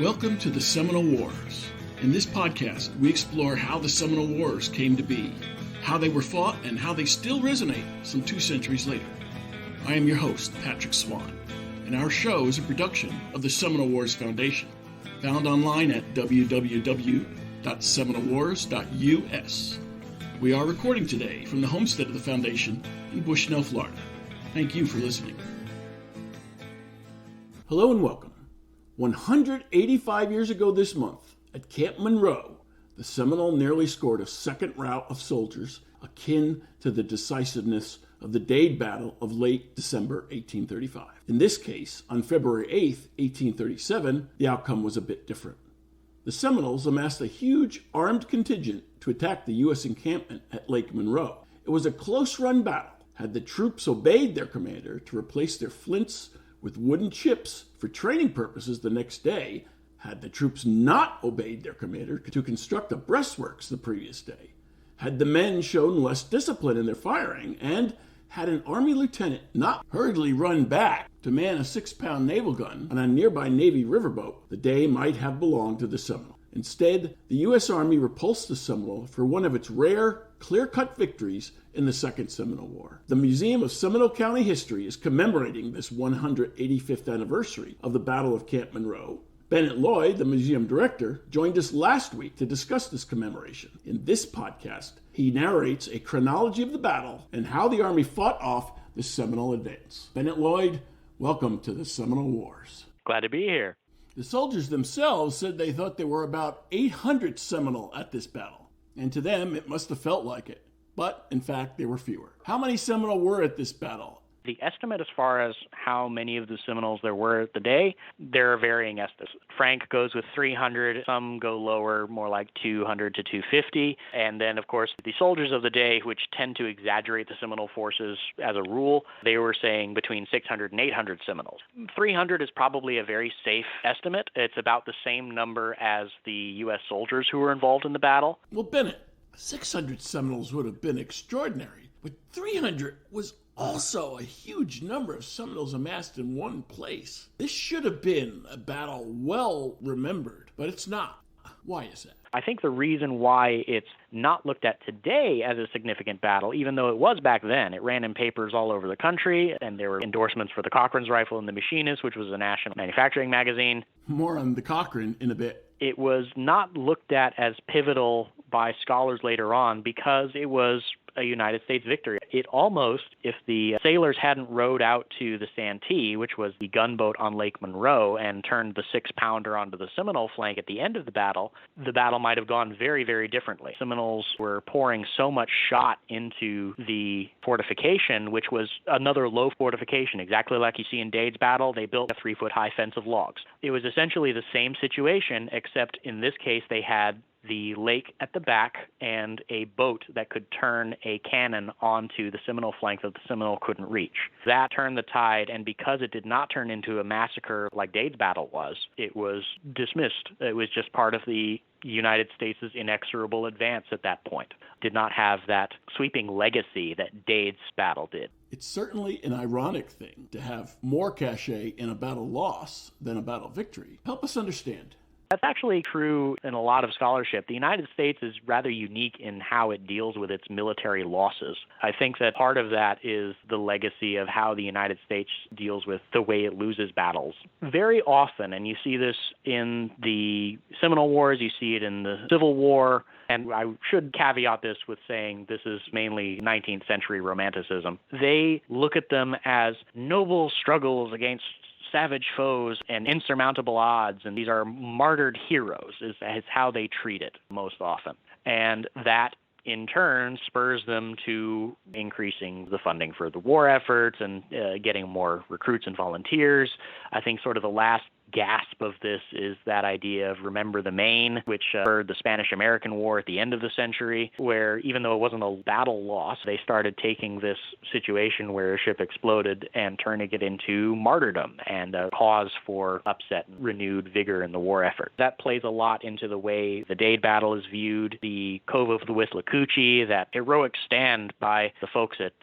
Welcome to the Seminole Wars. In this podcast, we explore how the Seminole Wars came to be, how they were fought, and how they still resonate some 2 centuries later. I am your host, Patrick Swan, and our show is a production of the Seminole Wars Foundation, found online at www.seminolewars.us. We are recording today from the homestead of the Foundation in Bushnell, Florida. Thank you for listening. Hello and welcome. 185 years ago this month, at Camp Monroe, the Seminole nearly scored a second rout of soldiers akin to the decisiveness of the Dade Battle of late December 1835. In this case, on February 8, 1837, the outcome was a bit different. The Seminoles amassed a huge armed contingent to attack the U.S. encampment at Lake Monroe. It was a close-run battle. Had the troops obeyed their commander to replace their flints with wooden chips for training purposes the next day, had the troops not obeyed their commander to construct the breastworks the previous day, had the men shown less discipline in their firing, and had an Army lieutenant not hurriedly run back to man a 6-pound naval gun on a nearby Navy riverboat, the day might have belonged to the Seminole. Instead, the U.S. Army repulsed the Seminole for one of its rare, clear-cut victories in the Second Seminole War. The Museum of Seminole County History is commemorating this 185th anniversary of the Battle of Camp Monroe. Bennett Lloyd, the museum director, joined us last week to discuss this commemoration. In this podcast, he narrates a chronology of the battle and how the Army fought off the Seminole advance. Bennett Lloyd, welcome to the Seminole Wars. Glad to be here. The soldiers themselves said they thought there were about 800 Seminole at this battle, and to them it must have felt like it. But, in fact, there were fewer. How many Seminole were at this battle? The estimate as far as how many of the Seminoles there were at the day, there are varying estimates. Frank goes with 300, some go lower, more like 200 to 250. And then, of course, the soldiers of the day, which tend to exaggerate the Seminole forces as a rule, they were saying between 600 and 800 Seminoles. 300 is probably a very safe estimate. It's about the same number as the U.S. soldiers who were involved in the battle. Well, Bennett, 600 Seminoles would have been extraordinary, but 300 was also a huge number of Seminoles amassed in one place. This should have been a battle well remembered, but it's not. Why is that? I think the reason why it's not looked at today as a significant battle, even though it was back then, it ran in papers all over the country, and there were endorsements for the Cochrane's rifle and the Machinist, which was a national manufacturing magazine. More on the Cochrane in a bit. It was not looked at as pivotal by scholars later on because it was a United States victory. It almost, if the sailors hadn't rowed out to the Santee, which was the gunboat on Lake Monroe, and turned the 6-pounder onto the Seminole flank at the end of the battle might have gone very, very differently. Seminoles were pouring so much shot into the fortification, which was another low fortification, exactly like you see in Dade's Battle. They built a 3-foot-high fence of logs. It was essentially the same situation, except in this case they had the lake at the back and a boat that could turn a cannon onto the Seminole flank that the Seminole couldn't reach. That turned the tide, and because it did not turn into a massacre like Dade's Battle was, it was dismissed. It was just part of the United States' inexorable advance at that point. Did not have that sweeping legacy that Dade's battle did. It's certainly an ironic thing to have more cachet in a battle loss than a battle victory. Help us understand. That's actually true in a lot of scholarship. The United States is rather unique in how it deals with its military losses. I think that part of that is the legacy of how the United States deals with the way it loses battles. Very often, and you see this in the Seminole Wars, you see it in the Civil War, and I should caveat this with saying this is mainly 19th century romanticism. They look at them as noble struggles against savage foes and insurmountable odds, and these are martyred heroes is how they treat it most often. And that in turn spurs them to increasing the funding for the war efforts and getting more recruits and volunteers. I think sort of the last gasp of this is that idea of Remember the Maine, which spurred the Spanish-American War at the end of the century, where even though it wasn't a battle loss, they started taking this situation where a ship exploded and turning it into martyrdom and a cause for upset and renewed vigor in the war effort. That plays a lot into the way the Dade Battle is viewed, the Cove of the Withlacoochee, that heroic stand by the folks at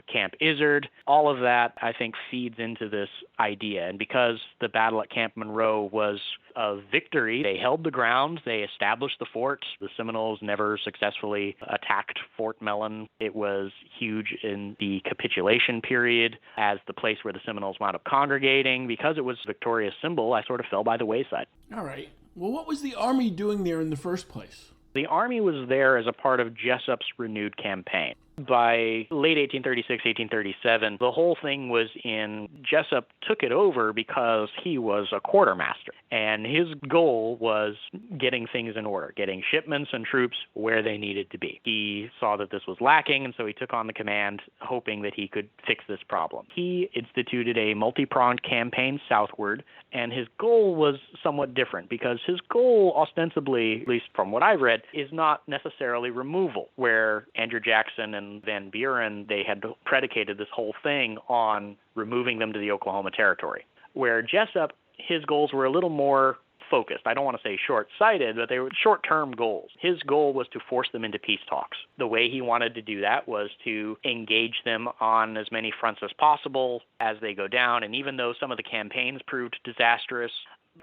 Camp Izard. All of that, I think, feeds into this idea. And because the battle at Camp Monroe Monroe was a victory. They held the ground. They established the fort. The Seminoles never successfully attacked Fort Mellon. It was huge in the capitulation period as the place where the Seminoles wound up congregating. Because it was a victorious symbol, I sort of fell by the wayside. All right. Well, what was the Army doing there in the first place? The Army was there as a part of Jessup's renewed campaign. By late 1836, 1837, the whole thing was in Jessup took it over because he was a quartermaster. And his goal was getting things in order, getting shipments and troops where they needed to be. He saw that this was lacking, and so he took on the command, hoping that he could fix this problem. He instituted a multi-pronged campaign southward, and his goal was somewhat different because his goal, ostensibly, at least from what I've read, is not necessarily removal, where Andrew Jackson and Van Buren, they had predicated this whole thing on removing them to the Oklahoma Territory. Where Jessup, his goals were a little more focused. I don't want to say short-sighted, but they were short-term goals. His goal was to force them into peace talks. The way he wanted to do that was to engage them on as many fronts as possible as they go down. And even though some of the campaigns proved disastrous,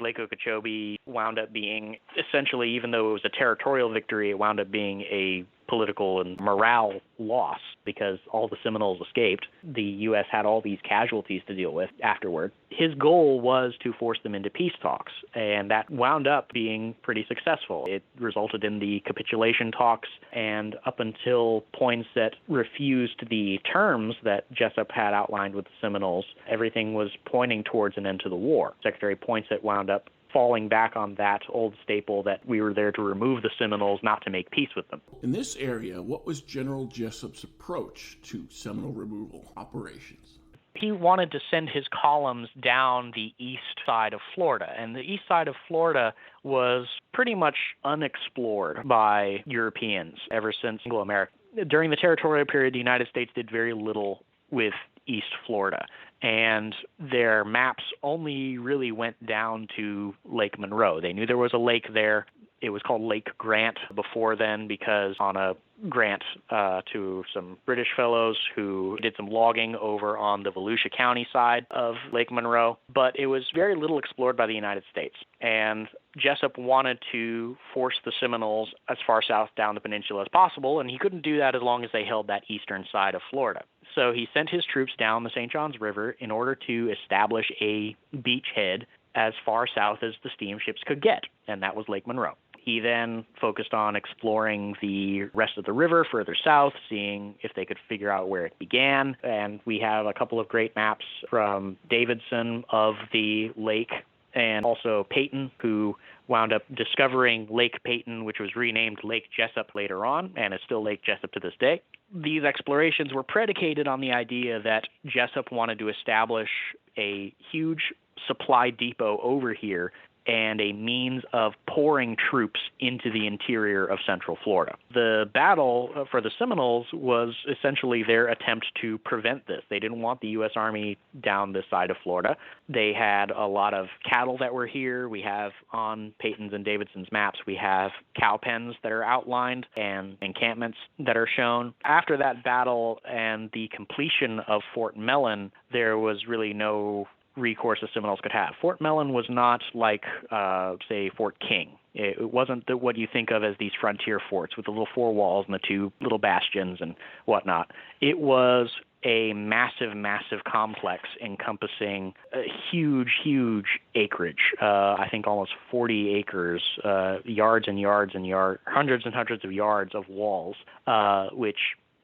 Lake Okeechobee wound up being, essentially, even though it was a territorial victory, it wound up being a political and morale loss because all the Seminoles escaped. The U.S. had all these casualties to deal with afterward. His goal was to force them into peace talks, and that wound up being pretty successful. It resulted in the capitulation talks, and up until Poinsett refused the terms that Jessup had outlined with the Seminoles, everything was pointing towards an end to the war. Secretary Poinsett wound up falling back on that old staple that we were there to remove the Seminoles, not to make peace with them. In this area, what was General Jessup's approach to Seminole removal operations? He wanted to send his columns down the east side of Florida, and the east side of Florida was pretty much unexplored by Europeans ever since Anglo-American. During the territorial period, the United States did very little with East Florida, and their maps only really went down to Lake Monroe. They knew there was a lake there. It was called Lake Grant before then because on a grant to some British fellows who did some logging over on the Volusia County side of Lake Monroe. But it was very little explored by the United States. And Jessup wanted to force the Seminoles as far south down the peninsula as possible, and he couldn't do that as long as they held that eastern side of Florida. So he sent his troops down the St. Johns River in order to establish a beachhead as far south as the steamships could get, and that was Lake Monroe. He then focused on exploring the rest of the river further south, seeing if they could figure out where it began. And we have a couple of great maps from Davidson of the lake, and also Peyton, who wound up discovering Lake Peyton, which was renamed Lake Jessup later on, and is still Lake Jessup to this day. These explorations were predicated on the idea that Jessup wanted to establish a huge supply depot over here and a means of pouring troops into the interior of Central Florida. The battle for the Seminoles was essentially their attempt to prevent this. They didn't want the U.S. Army down this side of Florida. They had a lot of cattle that were here. We have on Peyton's and Davidson's maps, we have cow pens that are outlined and encampments that are shown. After that battle and the completion of Fort Mellon, there was really no recourse the Seminoles could have. Fort Mellon was not like, say, Fort King. It wasn't what you think of as these frontier forts with the little four walls and the two little bastions and whatnot. It was a massive, massive complex encompassing a huge, huge acreage. I think almost 40 acres, yards and yards and yards, hundreds and hundreds of yards of walls, which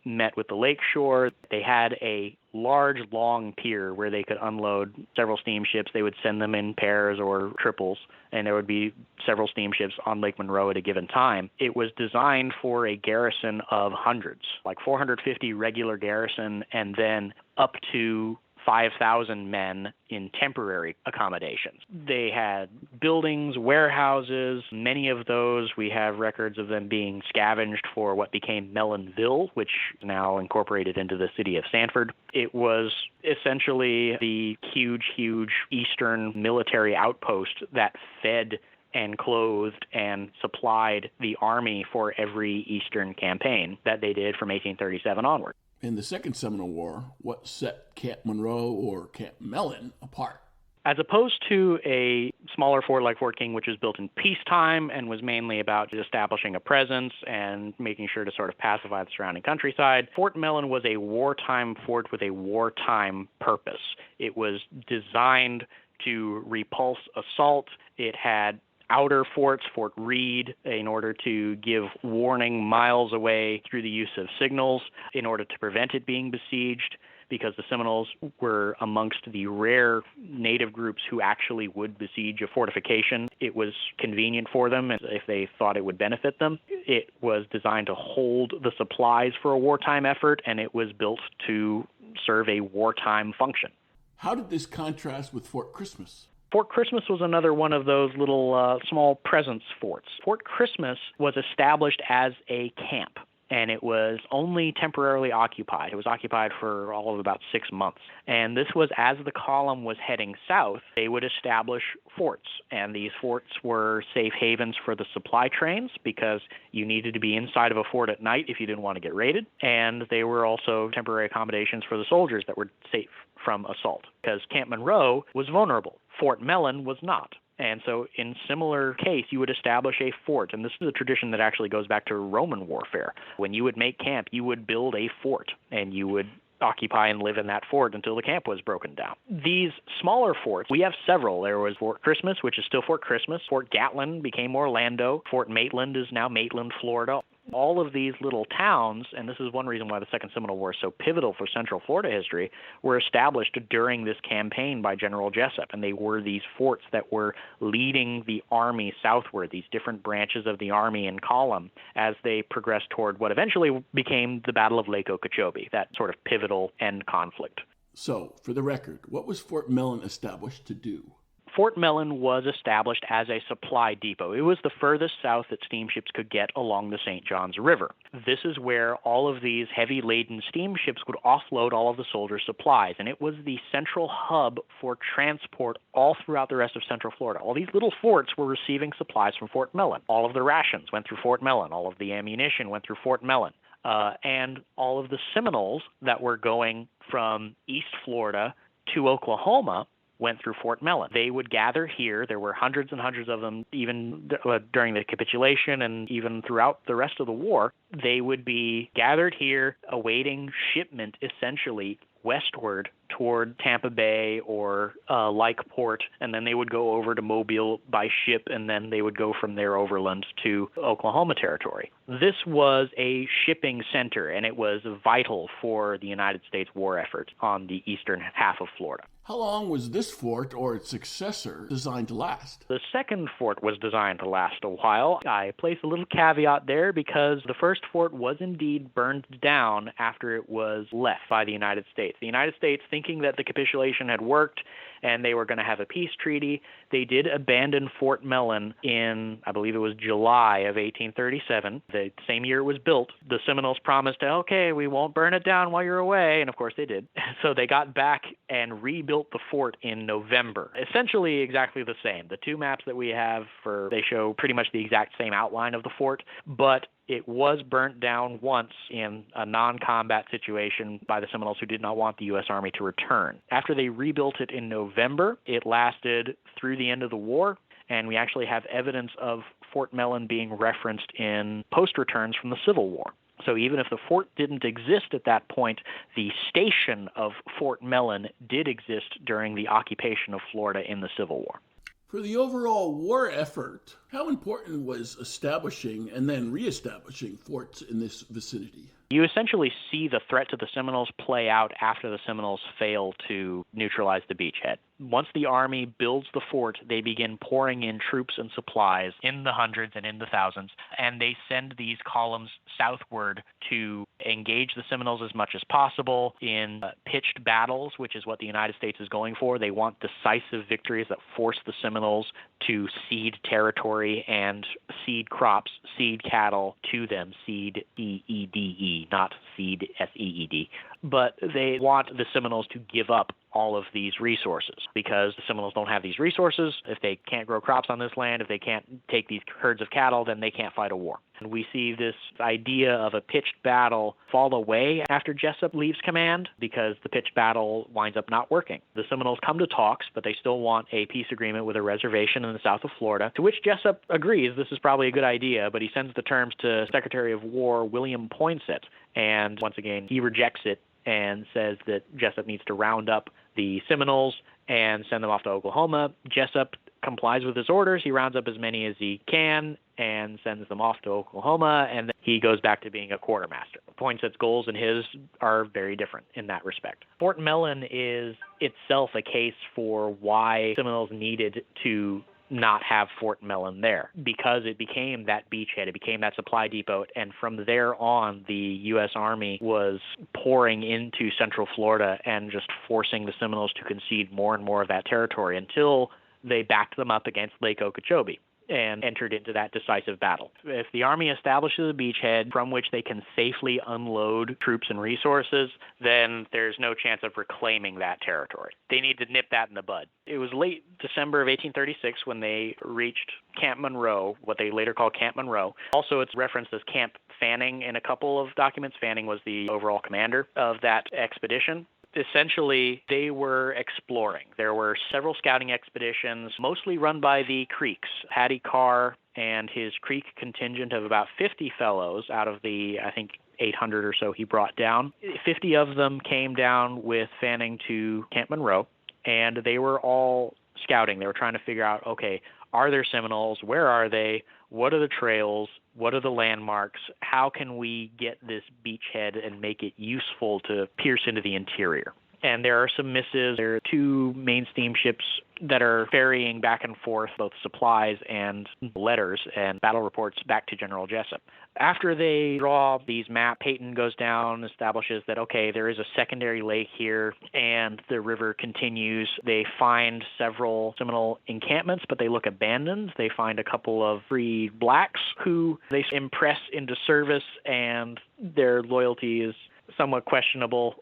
met with the lake shore. They had a large, long pier where they could unload several steamships. They would send them in pairs or triples, and there would be several steamships on Lake Monroe at a given time. It was designed for a garrison of hundreds, like 450 regular garrison, and then up to 5,000 men in temporary accommodations. They had buildings, warehouses. Many of those, we have records of them being scavenged for what became Mellonville, which is now incorporated into the city of Sanford. It was essentially the huge, huge eastern military outpost that fed and clothed and supplied the Army for every eastern campaign that they did from 1837 onward. In the Second Seminole War, what set Camp Monroe or Camp Mellon apart? As opposed to a smaller fort like Fort King, which was built in peacetime and was mainly about establishing a presence and making sure to sort of pacify the surrounding countryside, Fort Mellon was a wartime fort with a wartime purpose. It was designed to repulse assault. It had outer forts, Fort Reed, in order to give warning miles away through the use of signals in order to prevent it being besieged, because the Seminoles were amongst the rare native groups who actually would besiege a fortification. It was convenient for them if they thought it would benefit them. It was designed to hold the supplies for a wartime effort, and it was built to serve a wartime function. How did this contrast with Fort Christmas? Fort Christmas was another one of those little small presence forts. Fort Christmas was established as a camp, and it was only temporarily occupied. It was occupied for all of about 6 months. And this was as the column was heading south, they would establish forts. And these forts were safe havens for the supply trains because you needed to be inside of a fort at night if you didn't want to get raided. And they were also temporary accommodations for the soldiers that were safe from assault, because Camp Monroe was vulnerable. Fort Mellon was not. And so in similar case, you would establish a fort. And this is a tradition that actually goes back to Roman warfare. When you would make camp, you would build a fort, and you would occupy and live in that fort until the camp was broken down. These smaller forts, we have several. There was Fort Christmas, which is still Fort Christmas. Fort Gatlin became Orlando. Fort Maitland is now Maitland, Florida. All of these little towns, and this is one reason why the Second Seminole War is so pivotal for Central Florida history, were established during this campaign by General Jessup, and they were these forts that were leading the army southward, these different branches of the army in column, as they progressed toward what eventually became the Battle of Lake Okeechobee, that sort of pivotal end conflict. So, for the record, what was Fort Mellon established to do? Fort Mellon was established as a supply depot. It was the furthest south that steamships could get along the St. Johns River. This is where all of these heavy-laden steamships would offload all of the soldiers' supplies, and it was the central hub for transport all throughout the rest of Central Florida. All these little forts were receiving supplies from Fort Mellon. All of the rations went through Fort Mellon. All of the ammunition went through Fort Mellon. And all of the Seminoles that were going from East Florida to Oklahoma went through Fort Mellon. They would gather here. There were hundreds and hundreds of them even during the capitulation and even throughout the rest of the war. They would be gathered here awaiting shipment, essentially, westward toward Tampa Bay or Lakeport, and then they would go over to Mobile by ship, and then they would go from there overland to Oklahoma Territory. This was a shipping center, and it was vital for the United States war effort on the eastern half of Florida. How long was this fort or its successor designed to last? The second fort was designed to last a while. I place a little caveat there because the first fort was indeed burned down after it was left by the United States. The United States, thinking that the capitulation had worked and they were going to have a peace treaty, they did abandon Fort Mellon in, I believe it was July of 1837, the same year it was built. The Seminoles promised, okay, we won't burn it down while you're away, and of course they did. So they got back and rebuilt the fort in November. Essentially exactly the same. The two maps that we have, they show pretty much the exact same outline of the fort, but it was burnt down once in a non-combat situation by the Seminoles who did not want the U.S. Army to return. After they rebuilt it in November, it lasted through the end of the war, and we actually have evidence of Fort Mellon being referenced in post-returns from the Civil War. So even if the fort didn't exist at that point, the station of Fort Mellon did exist during the occupation of Florida in the Civil War. For the overall war effort, how important was establishing and then reestablishing forts in this vicinity? You essentially see the threat to the Seminoles play out after the Seminoles fail to neutralize the beachhead. Once the Army builds the fort, they begin pouring in troops and supplies in the hundreds and in the thousands, and they send these columns southward to engage the Seminoles as much as possible in pitched battles, which is what the United States is going for. They want decisive victories that force the Seminoles to cede territory and cede crops, cede cattle to them, cede E-E-D-E, not cede S-E-E-D. But they want the Seminoles to give up all of these resources, because the Seminoles don't have these resources. If they can't grow crops on this land, if they can't take these herds of cattle, then they can't fight a war. And we see this idea of a pitched battle fall away after Jessup leaves command because the pitched battle winds up not working. The Seminoles come to talks, but they still want a peace agreement with a reservation in the south of Florida, to which Jessup agrees this is probably a good idea, but he sends the terms to Secretary of War William Poinsett, and once again, he rejects it and says that Jessup needs to round up the Seminoles and send them off to Oklahoma. Jessup complies with his orders. He rounds up as many as he can and sends them off to Oklahoma, and then he goes back to being a quartermaster. Poinset's goals and his are very different in that respect. Fort Mellon is itself a case for why Seminoles needed to not have Fort Mellon there, because it became that beachhead, it became that supply depot, and from there on, the U.S. Army was pouring into Central Florida and just forcing the Seminoles to concede more and more of that territory until they backed them up against Lake Okeechobee and entered into that decisive battle. If the Army establishes a beachhead from which they can safely unload troops and resources, then there's no chance of reclaiming that territory. They need to nip that in the bud. It was late December of 1836 when they reached Camp Monroe, what they later called Camp Monroe. Also, it's referenced as Camp Fanning in a couple of documents. Fanning was the overall commander of that expedition. Essentially, they were exploring. There were several scouting expeditions, mostly run by the Creeks. Paddy Carr and his Creek contingent of about 50 fellows out of the, I think, 800 or so he brought down. 50 of them came down with Fanning to Camp Monroe, and they were all scouting. They were trying to figure out, okay, are there Seminoles? Where are they? What are the trails? What are the landmarks? How can we get this beachhead and make it useful to pierce into the interior? And there are some missives. There are two main steamships that are ferrying back and forth both supplies and letters and battle reports back to General Jessup. After they draw these maps, Peyton goes down, establishes that, okay, there is a secondary lake here, and the river continues. They find several Seminole encampments, but they look abandoned. They find a couple of freed blacks who they impress into service, and their loyalty is somewhat questionable,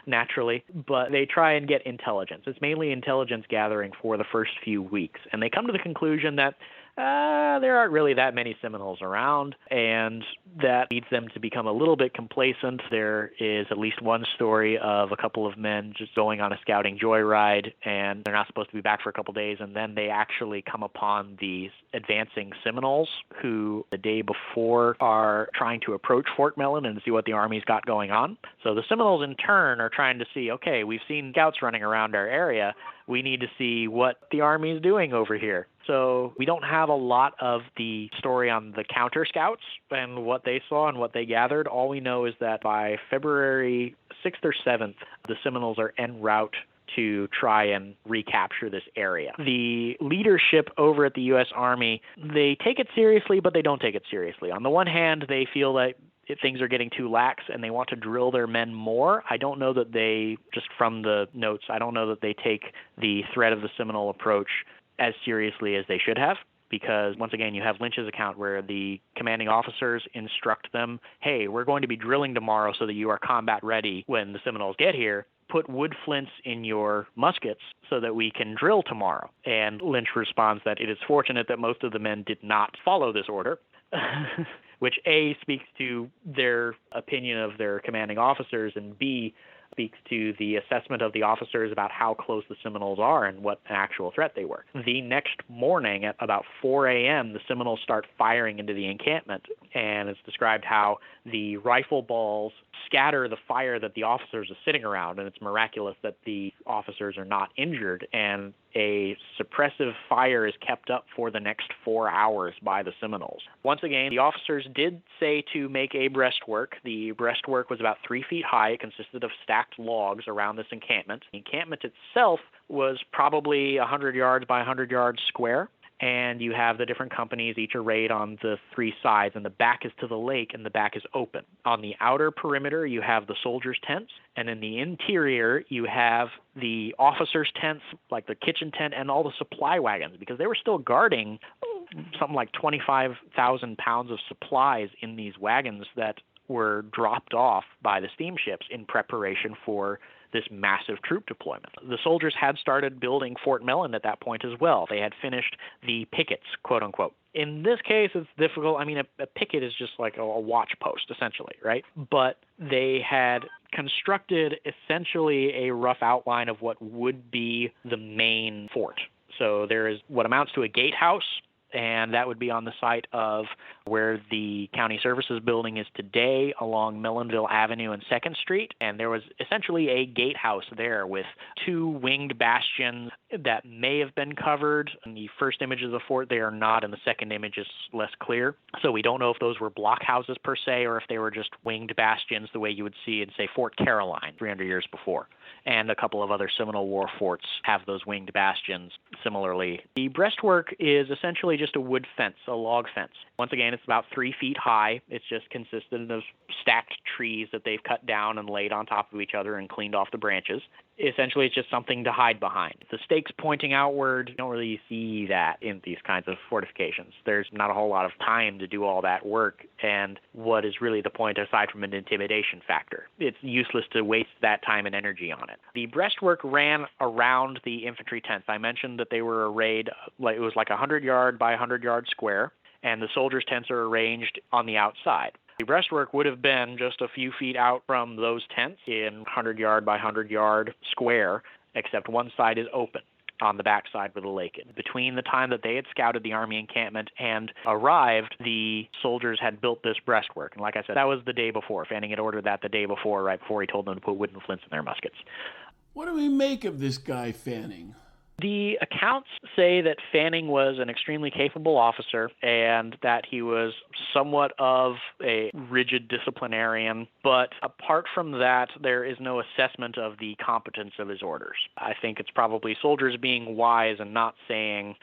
naturally, but they try and get intelligence. It's mainly intelligence gathering for the first few weeks, and they come to the conclusion that there aren't really that many Seminoles around, and that leads them to become a little bit complacent. There is at least one story of a couple of men just going on a scouting joyride, and they're not supposed to be back for a couple days, and then they actually come upon these advancing Seminoles who the day before are trying to approach Fort Mellon and see what the Army's got going on. So the Seminoles in turn are trying to see, okay, we've seen scouts running around our area. We need to see what the Army's doing over here. So we don't have a lot of the story on the counter scouts and what they saw and what they gathered. All we know is that by February 6th or 7th, the Seminoles are en route to try and recapture this area. The leadership over at the U.S. Army, they take it seriously, but they don't take it seriously. On the one hand, they feel that things are getting too lax and they want to drill their men more. I don't know that they, just from the notes, I don't know that they take the threat of the Seminole approach as seriously as they should have, because once again, you have Lynch's account where the commanding officers instruct them, hey, we're going to be drilling tomorrow so that you are combat ready when the Seminoles get here. Put wood flints in your muskets so that we can drill tomorrow. And Lynch responds that it is fortunate that most of the men did not follow this order, which A, speaks to their opinion of their commanding officers, and B, speaks to the assessment of the officers about how close the Seminoles are and what an actual threat they were. The next morning at about 4 a.m., the Seminoles start firing into the encampment, and it's described how the rifle balls scatter the fire that the officers are sitting around, and it's miraculous that the officers are not injured, and a suppressive fire is kept up for the next 4 hours by the Seminoles. Once again, the officers did say to make a breastwork. The breastwork was about 3 feet high. It consisted of stacked logs around this encampment. The encampment itself was probably 100 yards by 100 yards square. And you have the different companies, each arrayed on the three sides, and the back is to the lake, and the back is open. On the outer perimeter, you have the soldiers' tents, and in the interior, you have the officers' tents, like the kitchen tent, and all the supply wagons, because they were still guarding something like 25,000 pounds of supplies in these wagons that were dropped off by the steamships in preparation for this massive troop deployment. The soldiers had started building Fort Mellon at that point as well. They had finished the pickets, quote unquote. In this case, it's difficult. I mean, a picket is just like a watch post, essentially, right? But they had constructed essentially a rough outline of what would be the main fort. So there is what amounts to a gatehouse, and that would be on the site of where the county services building is today along Mellonville Avenue and 2nd Street. And there was essentially a gatehouse there with 2 winged bastions that may have been covered. In the first image of the fort, they are not, and the second image is less clear. So we don't know if those were blockhouses per se, or if they were just winged bastions the way you would see in, say, Fort Caroline 300 years before. And a couple of other Seminole War forts have those winged bastions similarly. The breastwork is essentially just a wood fence, a log fence. Once again, it's about 3 feet high. It's just consistent of stacked trees that they've cut down and laid on top of each other and cleaned off the branches. Essentially, it's just something to hide behind. The stakes pointing outward, you don't really see that in these kinds of fortifications. There's not a whole lot of time to do all that work, and what is really the point aside from an intimidation factor? It's useless to waste that time and energy on it. The breastwork ran around the infantry tents. I mentioned that they were arrayed, it was like a 100-yard by 100-yard square, and the soldiers' tents are arranged on the outside. The breastwork would have been just a few feet out from those tents in 100-yard by 100-yard square, except one side is open on the back side where the lake is. Between the time that they had scouted the Army encampment and arrived, the soldiers had built this breastwork. And like I said, that was the day before. Fanning had ordered that the day before, right before he told them to put wooden flints in their muskets. What do we make of this guy Fanning? The accounts say that Fanning was an extremely capable officer and that he was somewhat of a rigid disciplinarian, but apart from that, there is no assessment of the competence of his orders. I think it's probably soldiers being wise and not saying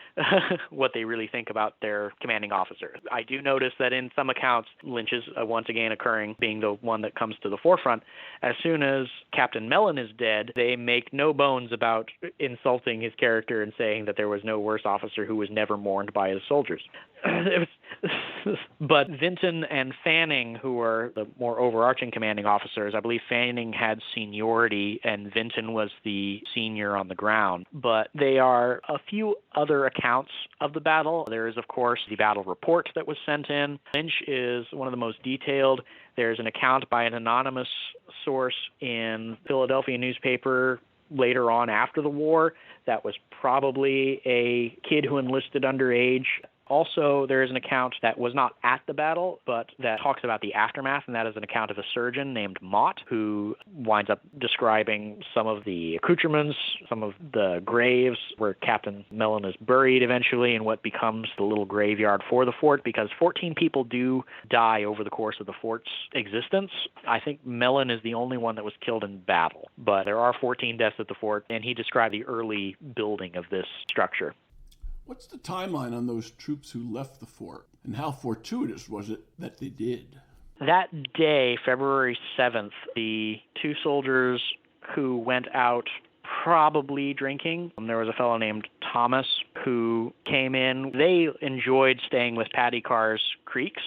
what they really think about their commanding officer. I do notice that in some accounts, Lynch is once again occurring, being the one that comes to the forefront. As soon as Captain Mellon is dead, they make no bones about insulting his character and saying that there was no worse officer who was never mourned by his soldiers. But Vinton and Fanning, who are the more overarching commanding officers, I believe Fanning had seniority and Vinton was the senior on the ground. But there are a few other accounts of the battle. There is, of course, the battle report that was sent in. Lynch is one of the most detailed. There's an account by an anonymous source in Philadelphia newspaper later on after the war that was probably a kid who enlisted underage. Also, there is an account that was not at the battle, but that talks about the aftermath, and that is an account of a surgeon named Mott, who winds up describing some of the accoutrements, some of the graves where Captain Mellon is buried eventually, and what becomes the little graveyard for the fort, because 14 people do die over the course of the fort's existence. I think Mellon is the only one that was killed in battle, but there are 14 deaths at the fort, and he described the early building of this structure. What's the timeline on those troops who left the fort, and how fortuitous was it that they did? That day, February 7th, the 2 soldiers who went out probably drinking, there was a fellow named Thomas who came in. They enjoyed staying with Paddy Carr's creeks.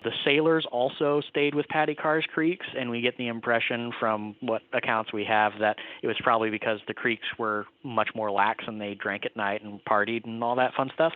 The sailors also stayed with Paddy Carr's creeks, and we get the impression from what accounts we have that it was probably because the creeks were much more lax and they drank at night and partied and all that fun stuff.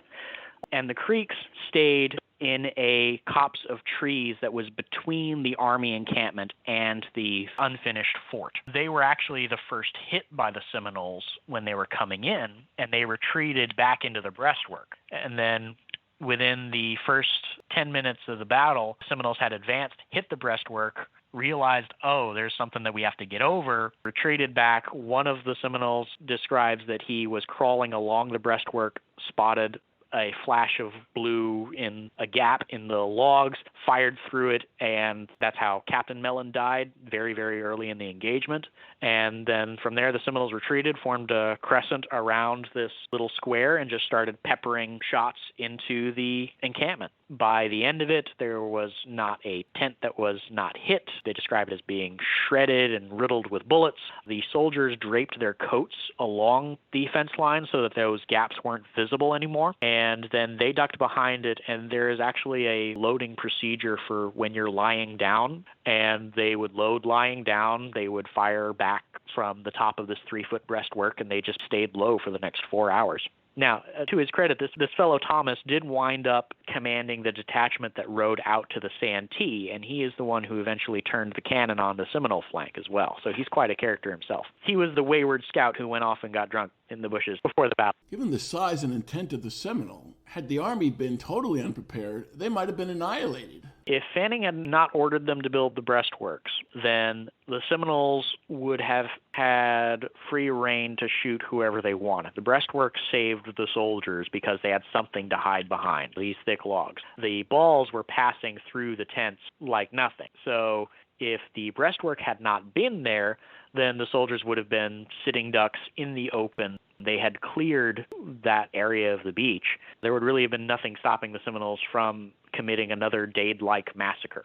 And the creeks stayed in a copse of trees that was between the Army encampment and the unfinished fort. They were actually the first hit by the Seminoles when they were coming in, and they retreated back into the breastwork. And then within the first 10 minutes of the battle, Seminoles had advanced, hit the breastwork, realized, oh, there's something that we have to get over, retreated back. One of the Seminoles describes that he was crawling along the breastwork, spotted a flash of blue in a gap in the logs, fired through it, and that's how Captain Mellon died very, very early in the engagement. And then from there, the Seminoles retreated, formed a crescent around this little square, and just started peppering shots into the encampment. By the end of it, there was not a tent that was not hit. They describe it as being shredded and riddled with bullets. The soldiers draped their coats along the fence line so that those gaps weren't visible anymore. And and then they ducked behind it, and there is actually a loading procedure for when you're lying down, and they would load lying down. They would fire back from the top of this 3-foot breastwork, and they just stayed low for the next 4 hours. Now, to his credit, this fellow Thomas did wind up commanding the detachment that rode out to the Santee, and he is the one who eventually turned the cannon on the Seminole flank as well. So he's quite a character himself. He was the wayward scout who went off and got drunk in the bushes before the battle. Given the size and intent of the Seminole, had the Army been totally unprepared, they might have been annihilated. If Fanning had not ordered them to build the breastworks, then the Seminoles would have had free rein to shoot whoever they wanted. The breastworks saved the soldiers because they had something to hide behind, these thick logs. The balls were passing through the tents like nothing. So if the breastwork had not been there, then the soldiers would have been sitting ducks in the open. They had cleared that area of the beach. There would really have been nothing stopping the Seminoles from committing another Dade-like massacre.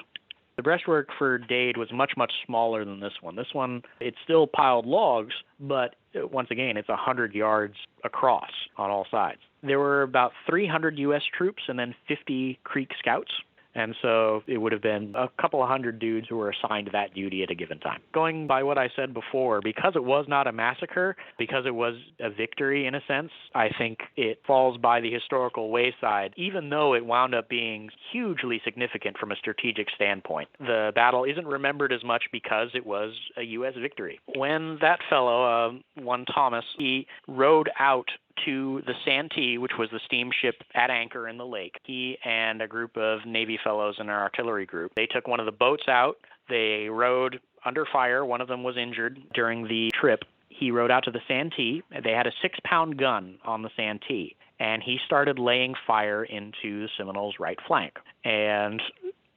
The breastwork for Dade was much, much smaller than this one. This one, it's still piled logs, but once again, it's 100 yards across on all sides. There were about 300 U.S. troops and then 50 Creek scouts. And so it would have been a couple of hundred dudes who were assigned that duty at a given time. Going by what I said before, because it was not a massacre, because it was a victory in a sense, I think it falls by the historical wayside, even though it wound up being hugely significant from a strategic standpoint. The battle isn't remembered as much because it was a U.S. victory. When that fellow, one Thomas, he rowed out to the Santee, which was the steamship at anchor in the lake. He and a group of Navy fellows in our artillery group, they took one of the boats out. They rowed under fire. One of them was injured during the trip. He rowed out to the Santee. They had a 6-pound gun on the Santee, and he started laying fire into the Seminoles' right flank. And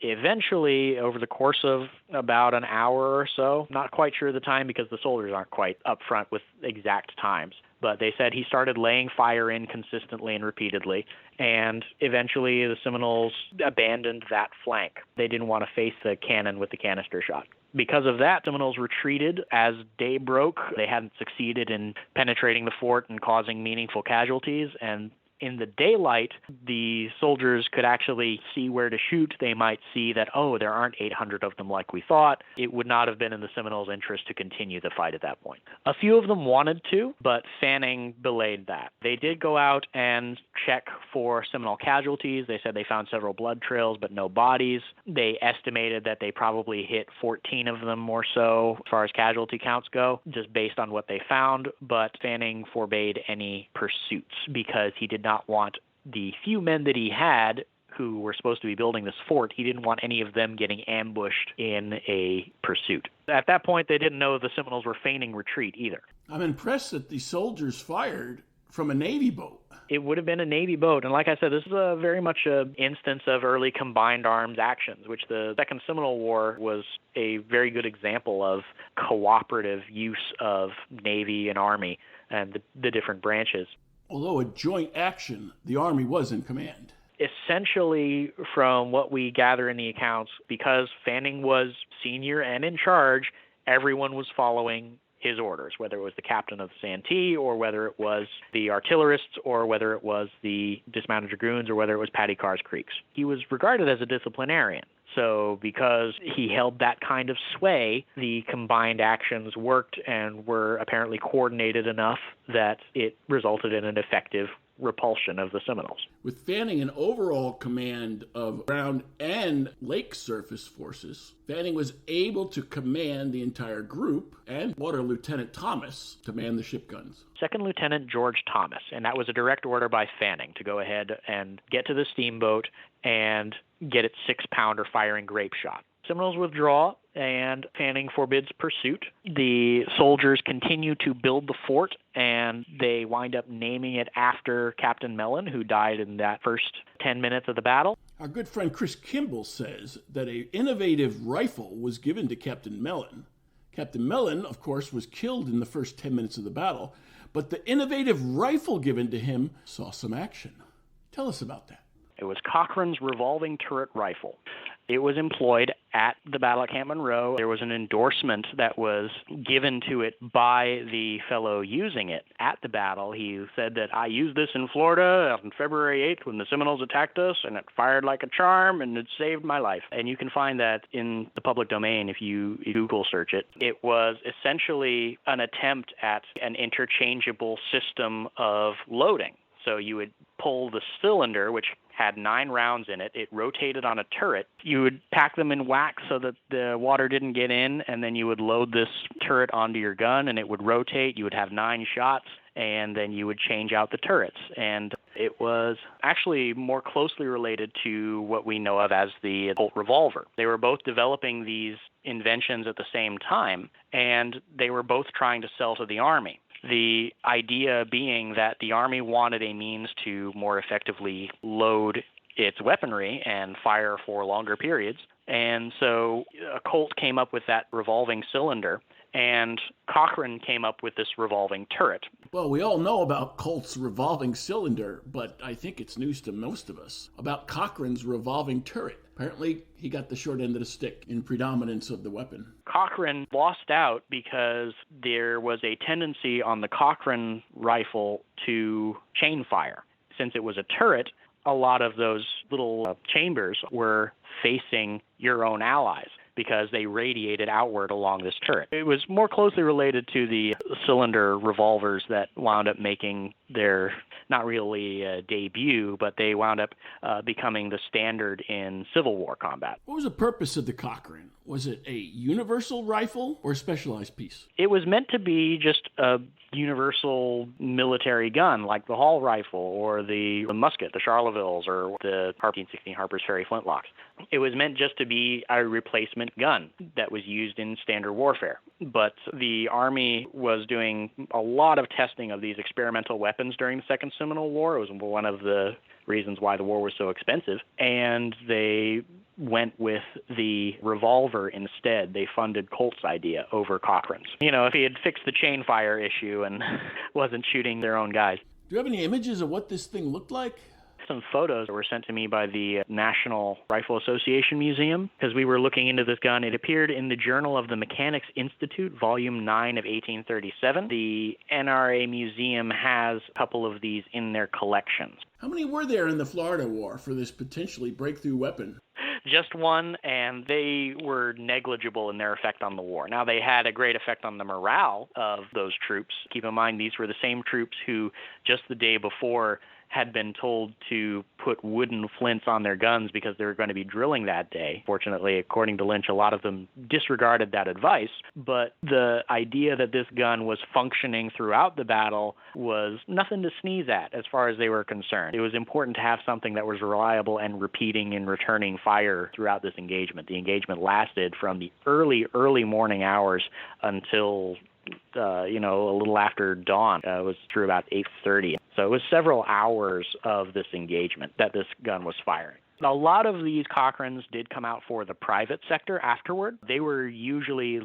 eventually, over the course of about an hour or so, not quite sure the time because the soldiers aren't quite upfront with exact times, but they said he started laying fire in consistently and repeatedly, and eventually the Seminoles abandoned that flank. They didn't want to face the cannon with the canister shot. Because of that, Seminoles retreated as day broke. They hadn't succeeded in penetrating the fort and causing meaningful casualties, and in the daylight, the soldiers could actually see where to shoot. They might see that, oh, there aren't 800 of them like we thought. It would not have been in the Seminoles' interest to continue the fight at that point. A few of them wanted to, but Fanning belayed that. They did go out and check for Seminole casualties. They said they found several blood trails, but no bodies. They estimated that they probably hit 14 of them or so as far as casualty counts go, just based on what they found. But Fanning forbade any pursuits because he did not want the few men that he had who were supposed to be building this fort, he didn't want any of them getting ambushed in a pursuit. At that point, they didn't know the Seminoles were feigning retreat either. I'm impressed that the soldiers fired from a Navy boat. It would have been a Navy boat. And like I said, this is very much an instance of early combined arms actions, which the Second Seminole War was a very good example of cooperative use of Navy and Army and the different branches. Although a joint action, the Army was in command. Essentially, from what we gather in the accounts, because Fanning was senior and in charge, everyone was following his orders, whether it was the captain of the Santee or whether it was the artillerists or whether it was the dismounted Dragoons or whether it was Paddy Carr's Creeks. He was regarded as a disciplinarian. So because he held that kind of sway, the combined actions worked and were apparently coordinated enough that it resulted in an effective repulsion of the Seminoles. With Fanning in overall command of ground and lake surface forces, Fanning was able to command the entire group and order Lieutenant Thomas to man the ship guns. Second Lieutenant George Thomas, and that was a direct order by Fanning to go ahead and get to the steamboat and get its 6-pounder firing grape shot. Seminoles withdraw, and Fanning forbids pursuit. The soldiers continue to build the fort, and they wind up naming it after Captain Mellon, who died in that first 10 minutes of the battle. Our good friend Chris Kimball says that an innovative rifle was given to Captain Mellon. Captain Mellon, of course, was killed in the first 10 minutes of the battle, but the innovative rifle given to him saw some action. Tell us about that. It was Cochrane's revolving turret rifle. It was employed at the Battle of Camp Monroe. There was an endorsement that was given to it by the fellow using it at the battle. He said that I used this in Florida on February 8th when the Seminoles attacked us, and it fired like a charm, and it saved my life. And you can find that in the public domain if you Google search it. It was essentially an attempt at an interchangeable system of loading. So you would pull the cylinder, which had 9 rounds in it. It rotated on a turret. You would pack them in wax so that the water didn't get in, and then you would load this turret onto your gun, and it would rotate. You would have 9 shots, and then you would change out the turrets. And it was actually more closely related to what we know of as the Colt revolver. They were both developing these inventions at the same time, and they were both trying to sell to the Army. The idea being that the Army wanted a means to more effectively load its weaponry and fire for longer periods. And so a Colt came up with that revolving cylinder, and Cochrane came up with this revolving turret. Well, we all know about Colt's revolving cylinder, but I think it's news to most of us about Cochrane's revolving turret. Apparently, he got the short end of the stick in predominance of the weapon. Cochrane lost out because there was a tendency on the Cochrane rifle to chain fire. Since it was a turret, a lot of those little chambers were facing your own allies because they radiated outward along this turret. It was more closely related to the cylinder revolvers that wound up making their, not really debut, but they wound up becoming the standard in Civil War combat. What was the purpose of the Cochrane? Was it a universal rifle or a specialized piece? It was meant to be just a universal military gun like the Hall rifle or the musket, the Charlevilles, or the 1816 Harper's Ferry flintlocks. It was meant just to be a replacement gun that was used in standard warfare. But the Army was doing a lot of testing of these experimental weapons during the Second Seminole War. It was one of the reasons why the war was so expensive. And they went with the revolver instead. They funded Colt's idea over Cochrane's. You know, if he had fixed the chain fire issue and wasn't shooting their own guys. Do you have any images of what this thing looked like? Some photos were sent to me by the National Rifle Association Museum because we were looking into this gun. It appeared in the Journal of the Mechanics Institute, Volume 9 of 1837. The NRA Museum has a couple of these in their collections. How many were there in the Florida War for this potentially breakthrough weapon? Just one, and they were negligible in their effect on the war. Now, they had a great effect on the morale of those troops. Keep in mind, these were the same troops who just the day before had been told to put wooden flints on their guns because they were going to be drilling that day. Fortunately, according to Lynch, a lot of them disregarded that advice. But the idea that this gun was functioning throughout the battle was nothing to sneeze at as far as they were concerned. It was important to have something that was reliable and repeating and returning fire throughout this engagement. The engagement lasted from the early morning hours until a little after dawn. It was through about 8:30. So it was several hours of this engagement that this gun was firing. A lot of these Cochranes did come out for the private sector afterward. They were usually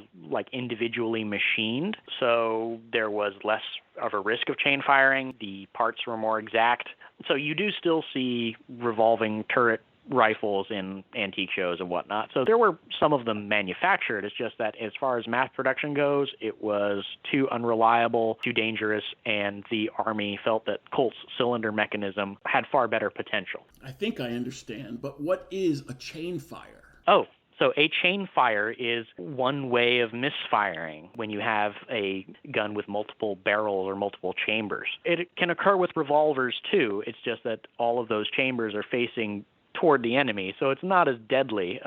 individually machined, so there was less of a risk of chain firing. The parts were more exact. So you do still see revolving turret rifles in antique shows and whatnot. So there were some of them manufactured. It's just that as far as mass production goes, it was too unreliable, too dangerous, and the Army felt that Colt's cylinder mechanism had far better potential. I think I understand, but what is a chain fire? Oh, so a chain fire is one way of misfiring when you have a gun with multiple barrels or multiple chambers. It can occur with revolvers too. It's just that all of those chambers are facing toward the enemy, so it's not as deadly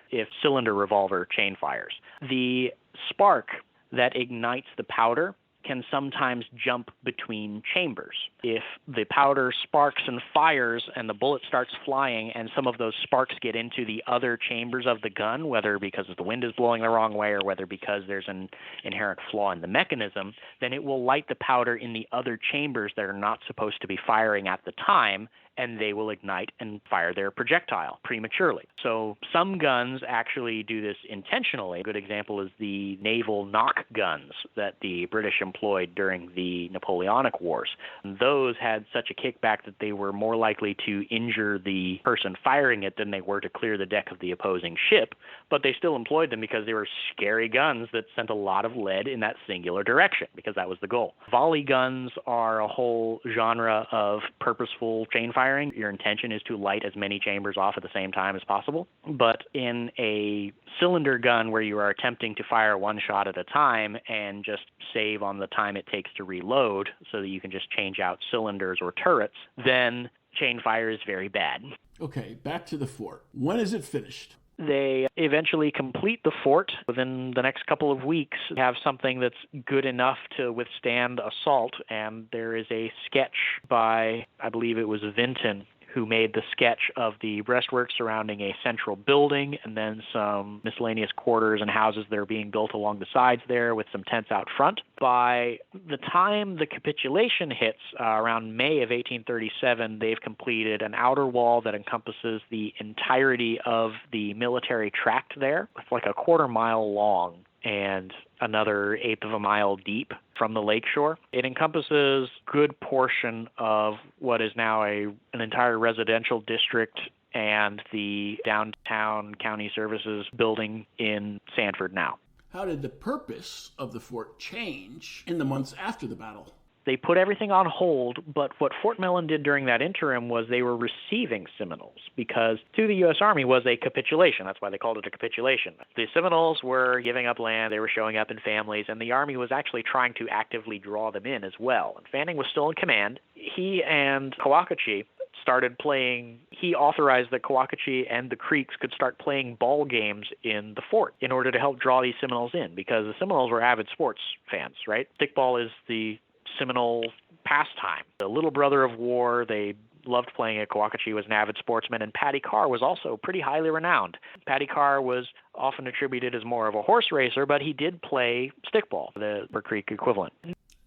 if cylinder revolver chain fires. The spark that ignites the powder can sometimes jump between chambers. If the powder sparks and fires and the bullet starts flying and some of those sparks get into the other chambers of the gun, whether because the wind is blowing the wrong way or whether because there's an inherent flaw in the mechanism, then it will light the powder in the other chambers that are not supposed to be firing at the time, and they will ignite and fire their projectile prematurely. So some guns actually do this intentionally. A good example is the naval knock guns that the British employed during the Napoleonic Wars. Those had such a kickback that they were more likely to injure the person firing it than they were to clear the deck of the opposing ship, but they still employed them because they were scary guns that sent a lot of lead in that singular direction, because that was the goal. Volley guns are a whole genre of purposeful chain firing. Your intention is to light as many chambers off at the same time as possible. But in a cylinder gun where you are attempting to fire one shot at a time and just save on the time it takes to reload so that you can just change out cylinders or turrets, then chain fire is very bad. Okay, back to the fort. When is it finished? They eventually complete the fort within the next couple of weeks, have something that's good enough to withstand assault, and there is a sketch by, I believe it was Vinton, who made the sketch of the breastworks surrounding a central building and then some miscellaneous quarters and houses that are being built along the sides there with some tents out front. By the time the capitulation hits, around May of 1837, they've completed an outer wall that encompasses the entirety of the military tract there. It's like a quarter-mile long and another eighth of a mile deep from the lakeshore. It encompasses a good portion of what is now an entire residential district and the downtown county services building in Sanford now. How did the purpose of the fort change in the months after the battle? They put everything on hold, but what Fort Mellon did during that interim was they were receiving Seminoles, because to the U.S. Army was a capitulation. That's why they called it a capitulation. The Seminoles were giving up land, they were showing up in families, and the Army was actually trying to actively draw them in as well. And Fanning was still in command. He and Coacachee started playing, he authorized that Coacachee and the Creeks could start playing ball games in the fort in order to help draw these Seminoles in, because the Seminoles were avid sports fans, right? Stickball is the Seminole pastime. The little brother of war, they loved playing it. Coacachee was an avid sportsman, and Paddy Carr was also pretty highly renowned. Paddy Carr was often attributed as more of a horse racer, but he did play stickball, the Burr Creek equivalent.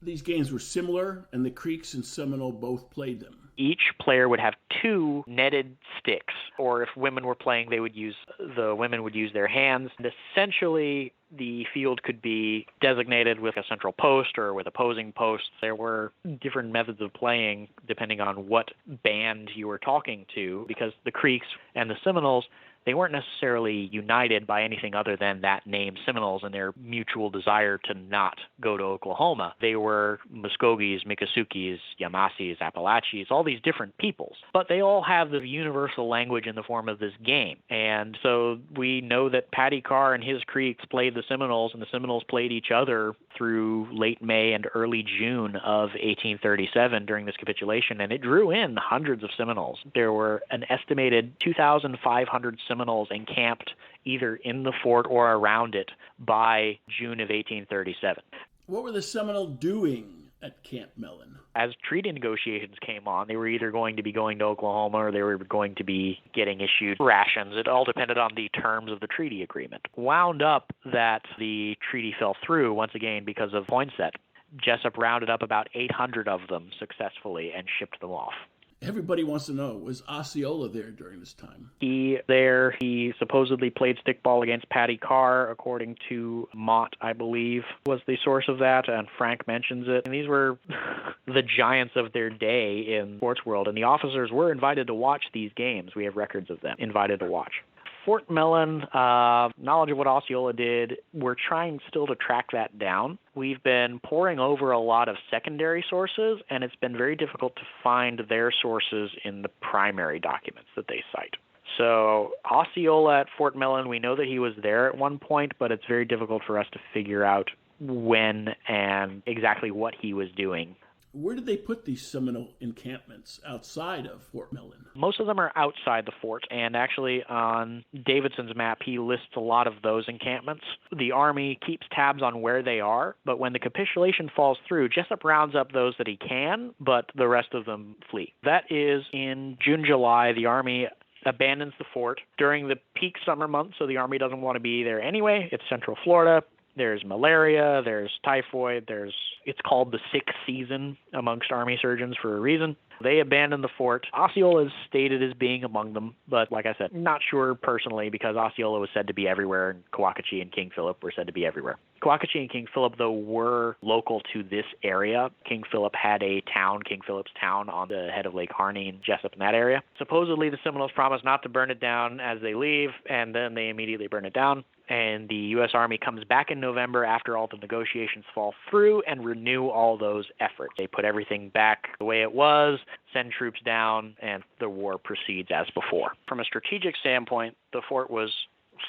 These games were similar, and the Creeks and Seminole both played them. Each player would have two netted sticks, or if women were playing, the women would use their hands. And essentially, the field could be designated with a central post or with opposing posts. There were different methods of playing depending on what band you were talking to, because the Creeks and the Seminoles, they weren't necessarily united by anything other than that name Seminoles and their mutual desire to not go to Oklahoma. They were Muskogees, Miccosukes, Yamassees, Appalachies, all these different peoples. But they all have the universal language in the form of this game. And so we know that Paddy Carr and his Creeks played the Seminoles, and the Seminoles played each other through late May and early June of 1837 during this capitulation, and it drew in hundreds of Seminoles. There were an estimated 2,500 Seminoles encamped either in the fort or around it by June of 1837. What were the Seminole doing at Camp Mellon? As treaty negotiations came on, they were either going to be going to Oklahoma or they were going to be getting issued rations. It all depended on the terms of the treaty agreement. Wound up that the treaty fell through once again because of Poinsett. Jessup rounded up about 800 of them successfully and shipped them off. Everybody wants to know, was Osceola there during this time? He supposedly played stickball against Paddy Carr, according to Mott, I believe, was the source of that, and Frank mentions it. And these were the giants of their day in sports world, and the officers were invited to watch these games. We have records of them invited to watch. Fort Mellon, knowledge of what Osceola did, we're trying still to track that down. We've been poring over a lot of secondary sources, and it's been very difficult to find their sources in the primary documents that they cite. So Osceola at Fort Mellon, we know that he was there at one point, but it's very difficult for us to figure out when and exactly what he was doing. Where did they put these Seminole encampments outside of Fort Mellon? Most of them are outside the fort, and actually on Davidson's map, he lists a lot of those encampments. The Army keeps tabs on where they are, but when the capitulation falls through, Jessup rounds up those that he can, but the rest of them flee. That is in June, July, the Army abandons the fort during the peak summer months, so the Army doesn't want to be there anyway. It's Central Florida. There's malaria, there's typhoid, it's called the sick season amongst Army surgeons for a reason. They abandoned the fort. Osceola is stated as being among them, but like I said, not sure personally because Osceola was said to be everywhere and Coacachee and King Philip were said to be everywhere. Coacachee and King Philip, though, were local to this area. King Philip had a town, King Philip's Town, on the head of Lake Harney and Jessup in that area. Supposedly, the Seminoles promised not to burn it down as they leave, and then they immediately burn it down. And the U.S. Army comes back in November after all the negotiations fall through and renew all those efforts. They put everything back the way it was, send troops down, and the war proceeds as before. From a strategic standpoint, the fort was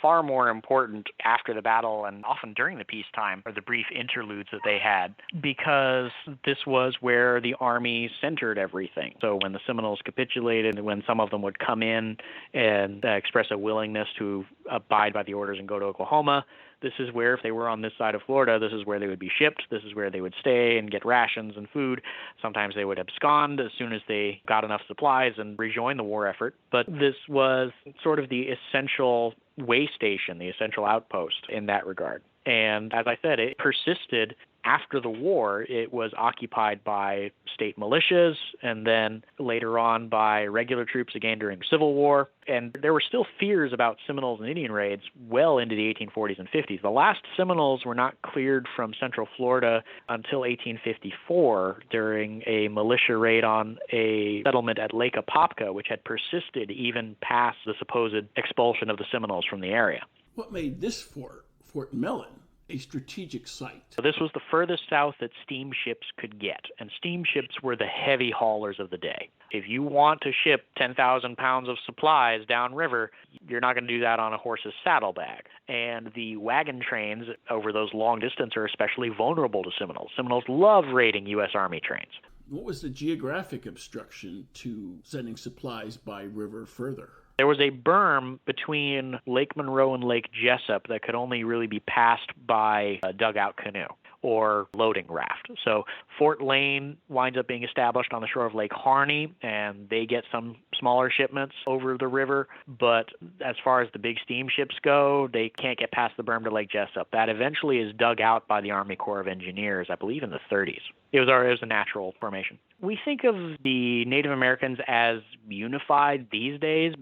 far more important after the battle and often during the peacetime, or the brief interludes that they had, because this was where the Army centered everything. So when the Seminoles capitulated, when some of them would come in and express a willingness to abide by the orders and go to Oklahoma, this is where, if they were on this side of Florida, this is where they would be shipped. This is where they would stay and get rations and food. Sometimes they would abscond as soon as they got enough supplies and rejoin the war effort. But this was sort of the essential way station, the essential outpost in that regard. And as I said, it persisted after the war. It was occupied by state militias and then later on by regular troops again during the Civil War. And there were still fears about Seminoles and Indian raids well into the 1840s and 50s. The last Seminoles were not cleared from Central Florida until 1854 during a militia raid on a settlement at Lake Apopka, which had persisted even past the supposed expulsion of the Seminoles from the area. What made this fort, Fort Mellon, a strategic site? So this was the furthest south that steamships could get, and steamships were the heavy haulers of the day. If you want to ship 10,000 pounds of supplies downriver, you're not going to do that on a horse's saddlebag. And the wagon trains over those long distances are especially vulnerable to Seminoles. Seminoles love raiding U.S. Army trains. What was the geographic obstruction to sending supplies by river further? There was a berm between Lake Monroe and Lake Jessup that could only really be passed by a dugout canoe or loading raft. So Fort Lane winds up being established on the shore of Lake Harney, and they get some smaller shipments over the river. But as far as the big steamships go, they can't get past the berm to Lake Jessup. That eventually is dug out by the Army Corps of Engineers, I believe in the 30s. It was a natural formation. We think of the Native Americans as unified these days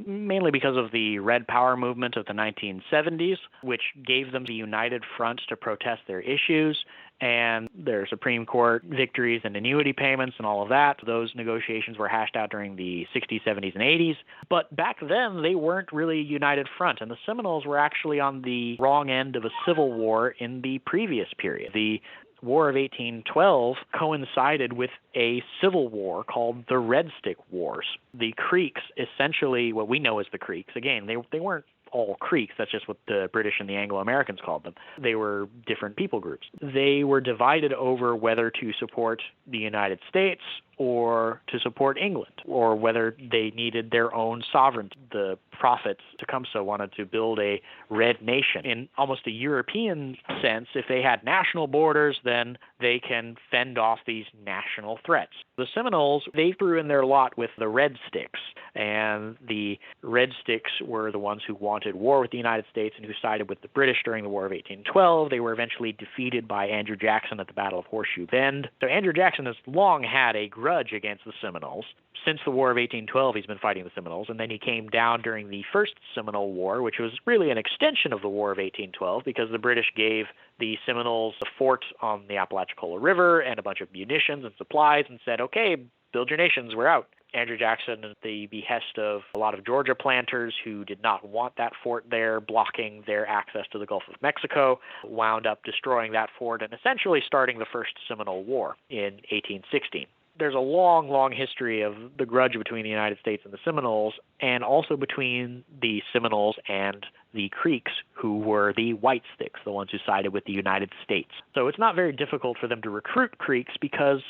mainly because of the Red Power movement of the 1970s, which gave them the united front to protest their issues, and their Supreme Court victories and annuity payments and all of that. Those negotiations were hashed out during the 60s, 70s, and 80s. But back then, they weren't really a united front, and the Seminoles were actually on the wrong end of a civil war in the previous period. The War of 1812 coincided with a civil war called the Red Stick Wars. The Creeks, essentially what we know as the Creeks, again, they weren't all Creeks. That's just what the British and the Anglo-Americans called them. They were different people groups. They were divided over whether to support the United States or to support England, or whether they needed their own sovereignty. The prophets, Tecumseh, wanted to build a red nation. In almost a European sense, if they had national borders, then they can fend off these national threats. The Seminoles, they threw in their lot with the Red Sticks, and the Red Sticks were the ones who wanted war with the United States and who sided with the British during the War of 1812. They were eventually defeated by Andrew Jackson at the Battle of Horseshoe Bend. So Andrew Jackson has long had a grudge against the Seminoles. Since the War of 1812, he's been fighting the Seminoles, and then he came down during the First Seminole War, which was really an extension of the War of 1812 because the British gave the Seminoles a fort on the Apalachicola River and a bunch of munitions and supplies and said, okay, build your nations, we're out. Andrew Jackson, at the behest of a lot of Georgia planters who did not want that fort there, blocking their access to the Gulf of Mexico, wound up destroying that fort and essentially starting the First Seminole War in 1816. There's a long, long history of the grudge between the United States and the Seminoles, and also between the Seminoles and the Creeks, who were the White Sticks, the ones who sided with the United States. So it's not very difficult for them to recruit Creeks because,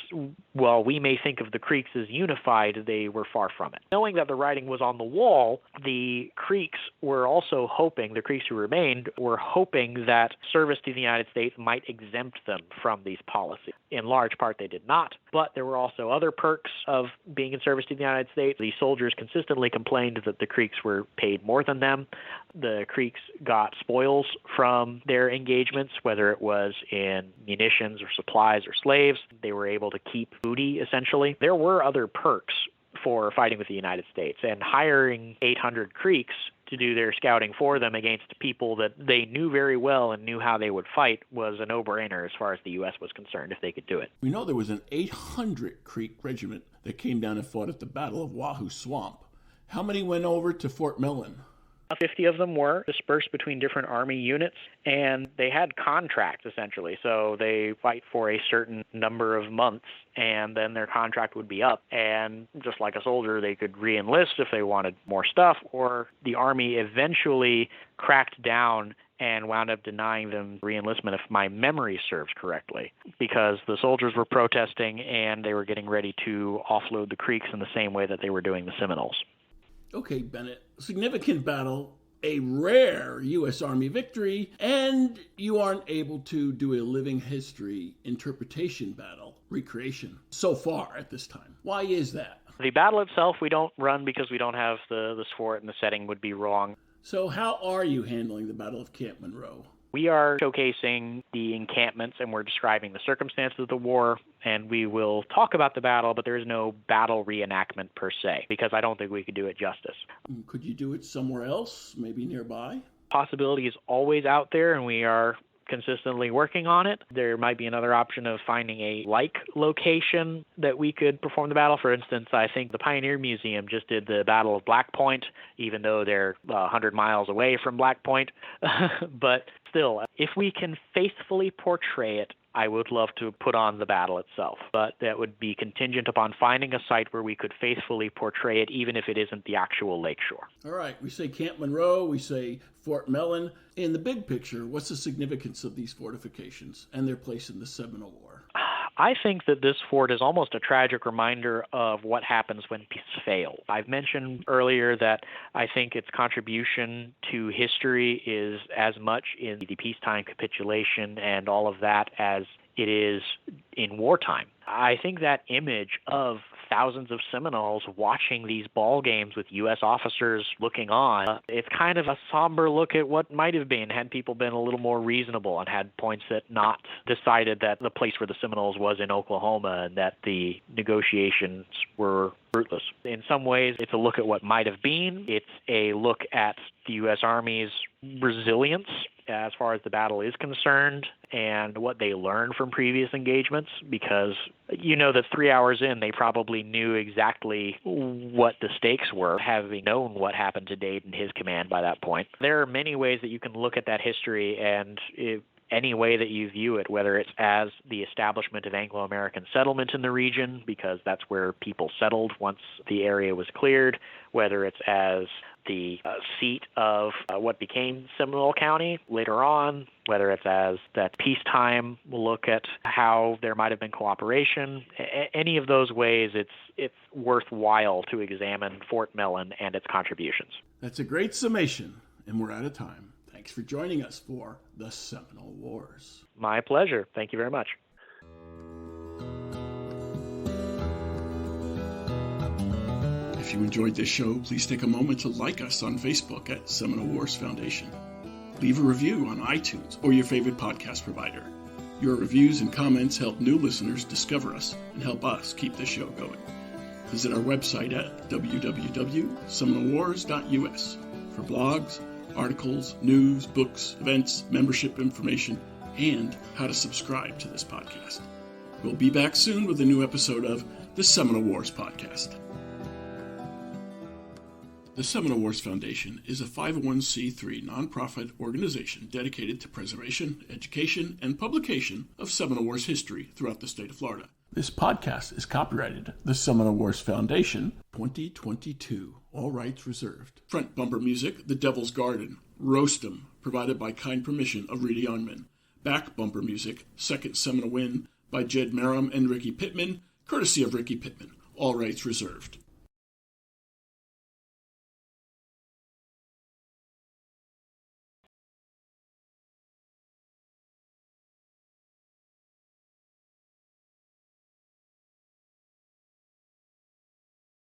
while we may think of the Creeks as unified, they were far from it. Knowing that the writing was on the wall, the Creeks were also hoping, the Creeks who remained, were hoping that service to the United States might exempt them from these policies. In large part, they did not, but there were also other perks of being in service to the United States. The soldiers consistently complained that the Creeks were paid more than them. The Creeks got spoils from their engagements, whether it was in munitions or supplies or slaves. They were able to keep booty, essentially. There were other perks for fighting with the United States, and hiring 800 Creeks to do their scouting for them against people that they knew very well and knew how they would fight was a no-brainer as far as the U.S. was concerned, if they could do it. We know there was an 800 Creek regiment that came down and fought at the Battle of Wahoo Swamp. How many went over to Fort Mellon? 50 of them were dispersed between different Army units, and they had contracts, essentially. So they fight for a certain number of months, and then their contract would be up. And just like a soldier, they could re-enlist if they wanted more stuff, or the Army eventually cracked down and wound up denying them re-enlistment, if my memory serves correctly, because the soldiers were protesting and they were getting ready to offload the Creeks in the same way that they were doing the Seminoles. Okay, Bennett, significant battle, a rare U.S. Army victory, and you aren't able to do a living history interpretation battle, recreation, so far at this time. Why is that? The battle itself, we don't run because we don't have the fort, and the setting would be wrong. So how are you handling the Battle of Camp Monroe? We are showcasing the encampments, and we're describing the circumstances of the war, and we will talk about the battle, but there is no battle reenactment per se, because I don't think we could do it justice. Could you do it somewhere else, maybe nearby? Possibility is always out there, and we are consistently working on it. There might be another option of finding a like location that we could perform the battle. For instance, I think the Pioneer Museum just did the Battle of Black Point, even though they're 100 miles away from Black Point. But still, if we can faithfully portray it, I would love to put on the battle itself, but that would be contingent upon finding a site where we could faithfully portray it, even if it isn't the actual lakeshore. All right, we say Camp Monroe, we say Fort Mellon. In the big picture, what's the significance of these fortifications and their place in the Seminole War? I think that this fort is almost a tragic reminder of what happens when peace fails. I've mentioned earlier that I think its contribution to history is as much in the peacetime capitulation and all of that as it is in wartime. I think that image of thousands of Seminoles watching these ball games with U.S. officers looking on, it's kind of a somber look at what might have been had people been a little more reasonable and had points that not decided that the place where the Seminoles was in Oklahoma and that the negotiations were fruitless. In some ways, it's a look at what might have been. It's a look at the U.S. Army's resilience as far as the battle is concerned and what they learned from previous engagements, because you know that 3 hours in, they probably knew exactly what the stakes were, having known what happened to Dade and his command by that point. There are many ways that you can look at that history, and any way that you view it, whether it's as the establishment of Anglo-American settlement in the region, because that's where people settled once the area was cleared, whether it's as the seat of what became Seminole County later on, whether it's as that peacetime look at how there might have been cooperation. Any of those ways, it's worthwhile to examine Fort Mellon and its contributions. That's a great summation, and we're out of time. Thanks for joining us for the Seminole Wars. My pleasure. Thank you very much. If you enjoyed this show, please take a moment to like us on Facebook at Seminole Wars Foundation. Leave a review on iTunes or your favorite podcast provider. Your reviews and comments help new listeners discover us and help us keep the show going. Visit our website at www.seminolewars.us for blogs, articles, news, books, events, membership information, and how to subscribe to this podcast. We'll be back soon with a new episode of the Seminole Wars Podcast. The Seminole Wars Foundation is a 501c3 nonprofit organization dedicated to preservation, education, and publication of Seminole Wars history throughout the state of Florida. This podcast is copyrighted the Seminole Wars Foundation 2022. All rights reserved. Front bumper music, The Devil's Garden, Roast 'em, provided by kind permission of Reedy Youngman. Back bumper music, Second Seminole Win, by Jed Merrim and Ricky Pittman, courtesy of Ricky Pittman. All rights reserved.